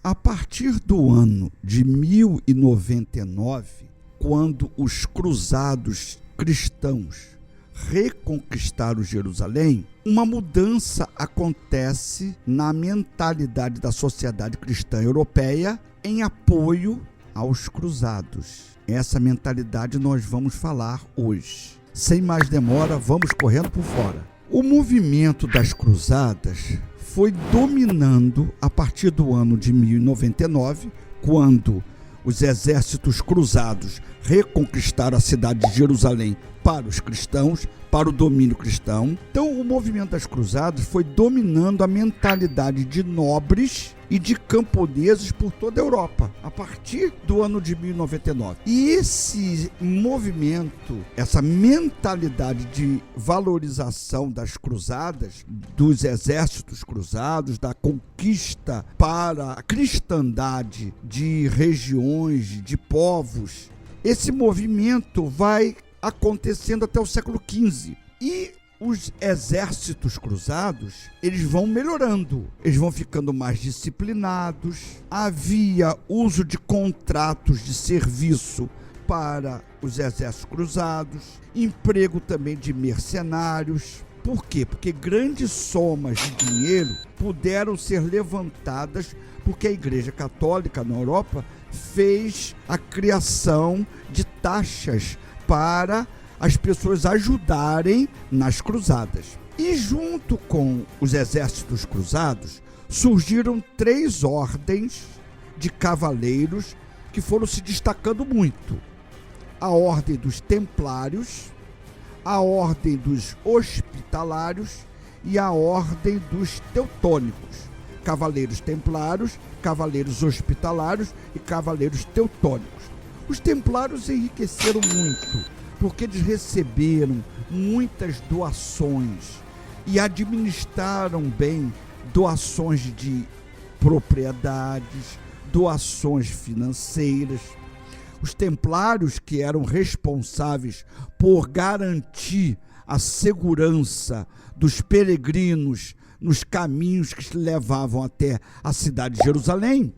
A partir do ano de 1099, quando os cruzados cristãos reconquistaram Jerusalém, uma mudança acontece na mentalidade da sociedade cristã europeia em apoio aos cruzados. Essa mentalidade nós vamos falar hoje. Sem mais demora, vamos correndo por fora. O movimento das cruzadas foi dominando a partir do ano de 1099, quando os exércitos cruzados reconquistaram a cidade de Jerusalém para os cristãos, para o domínio cristão. Então, o movimento das cruzadas foi dominando a mentalidade de nobres e de camponeses por toda a Europa, a partir do ano de 1099. E esse movimento, essa mentalidade de valorização das cruzadas, dos exércitos cruzados, da conquista para a cristandade de regiões, de povos, esse movimento vai acontecendo até o século XV. E os exércitos cruzados, eles vão melhorando, eles vão ficando mais disciplinados. Havia uso de contratos de serviço para os exércitos cruzados, emprego também de mercenários. Por quê? Porque grandes somas de dinheiro puderam ser levantadas porque a Igreja Católica na Europa fez a criação de taxas para as pessoas ajudarem nas cruzadas. E junto com os exércitos cruzados, surgiram 3 ordens de cavaleiros que foram se destacando muito. A Ordem dos Templários, a Ordem dos Hospitalários e a Ordem dos Teutônicos. Cavaleiros Templários, Cavaleiros Hospitalários e Cavaleiros Teutônicos. Os Templários enriqueceram muito, porque eles receberam muitas doações e administraram bem doações de propriedades, doações financeiras. Os Templários, que eram responsáveis por garantir a segurança dos peregrinos nos caminhos que levavam até a cidade de Jerusalém,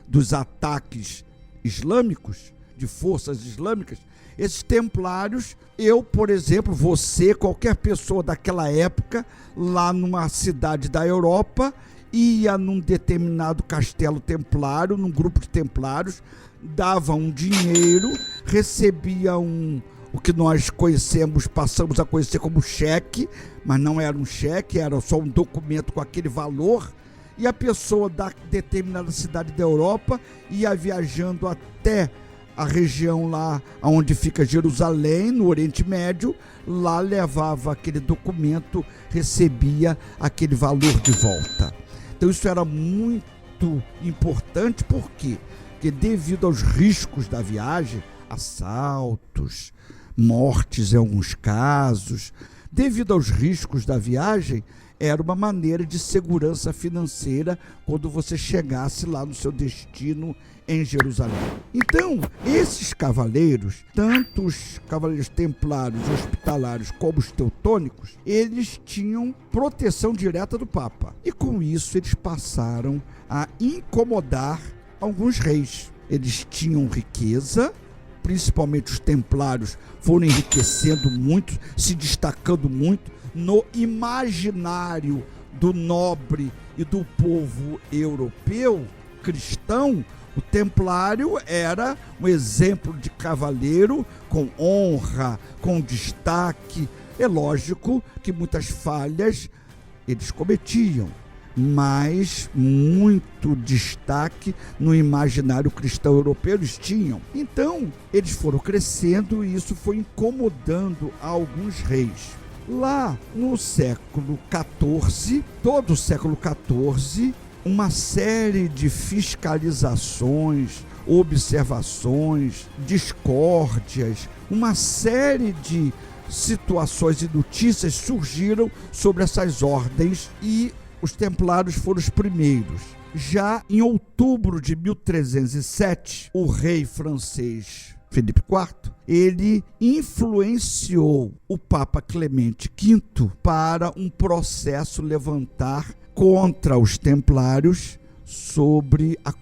dos ataques islâmicos, de forças islâmicas, esses templários, eu, por exemplo, você, qualquer pessoa daquela época, lá numa cidade da Europa, ia num determinado castelo templário, num grupo de templários, dava um dinheiro, recebia o que nós conhecemos, passamos a conhecer como cheque, mas não era um cheque, era só um documento com aquele valor, e a pessoa da determinada cidade da Europa ia viajando até a região lá onde fica Jerusalém, no Oriente Médio, lá levava aquele documento, recebia aquele valor de volta. Então isso era muito importante, por quê? Porque devido aos riscos da viagem, assaltos, mortes em alguns casos, devido aos riscos da viagem, era uma maneira de segurança financeira quando você chegasse lá no seu destino em Jerusalém. Então, esses cavaleiros, tanto os cavaleiros templários, hospitalários, como os teutônicos, eles tinham proteção direta do Papa. E com isso eles passaram a incomodar alguns reis. Eles tinham riqueza, principalmente os templários foram enriquecendo muito, se destacando muito no imaginário do nobre e do povo europeu cristão. O templário era um exemplo de cavaleiro com honra, com destaque. É lógico que muitas falhas eles cometiam, mas muito destaque no imaginário cristão europeu eles tinham. Então, eles foram crescendo e isso foi incomodando alguns reis. Lá no século XIV, todo o século XIV, uma série de fiscalizações, observações, discórdias, uma série de situações e notícias surgiram sobre essas ordens e os templários foram os primeiros. Já em outubro de 1307, o rei francês Felipe IV, ele influenciou o Papa Clemente V para um processo levantar contra os templários sobre a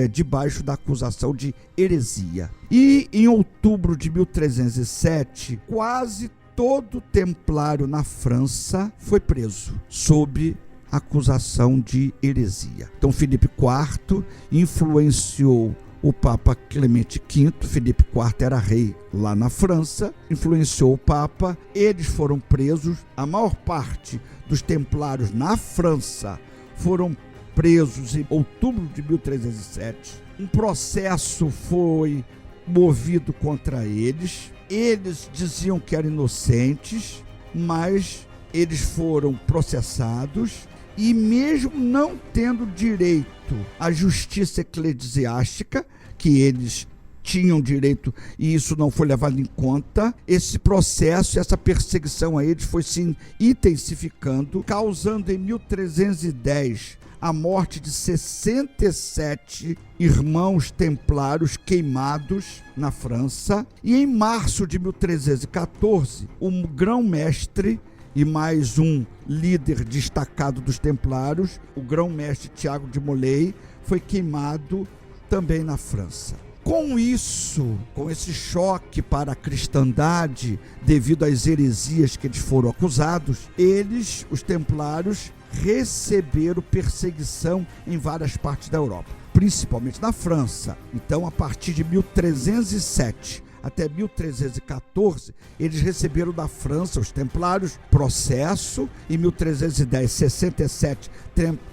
debaixo da acusação de heresia. E em outubro de 1307, quase todo templário na França foi preso sob acusação de heresia. Então Filipe IV influenciou o Papa Clemente V. Filipe IV era rei lá na França, influenciou o Papa, eles foram presos. A maior parte dos templários na França foram presos em outubro de 1307. Um processo foi movido contra eles. Eles diziam que eram inocentes, mas eles foram processados e, mesmo não tendo direito à justiça eclesiástica, que eles tinham direito e isso não foi levado em conta, esse processo, essa perseguição a eles foi se intensificando, causando em 1310 a morte de 67 irmãos templários queimados na França. E em março de 1314, um grão-mestre e mais um líder destacado dos templários, o grão-mestre Tiago de Molay, foi queimado também na França. Com isso, com esse choque para a cristandade, devido às heresias que eles foram acusados, eles, os templários, receberam perseguição em várias partes da Europa, principalmente na França. Então, a partir de 1307 até 1314, eles receberam da França, os templários, processo. Em 1310, 67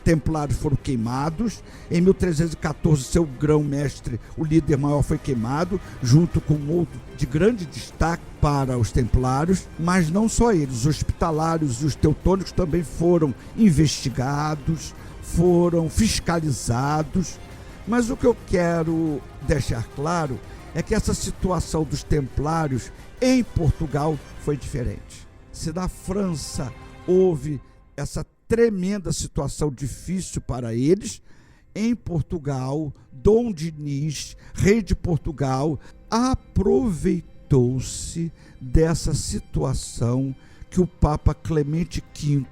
templários foram queimados. Em 1314, seu grão-mestre, o líder maior, foi queimado, junto com outro de grande destaque para os templários. Mas não só eles, os hospitalários e os teutônicos também foram investigados, foram fiscalizados. Mas o que eu quero deixar claro é que essa situação dos templários em Portugal foi diferente. Se na França houve essa tremenda situação difícil para eles, em Portugal, Dom Dinis, rei de Portugal, aproveitou-se dessa situação que o Papa Clemente V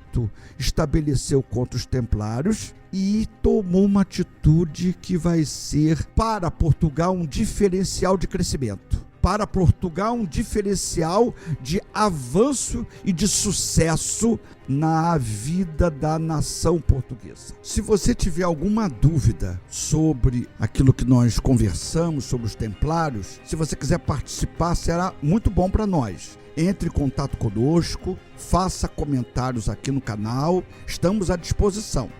estabeleceu contra os templários e tomou uma atitude que vai ser para Portugal um diferencial de crescimento, para Portugal um diferencial de avanço e de sucesso na vida da nação portuguesa. Se você tiver alguma dúvida sobre aquilo que nós conversamos, sobre os templários, se você quiser participar, será muito bom para nós. Entre em contato conosco, faça comentários aqui no canal, estamos à disposição.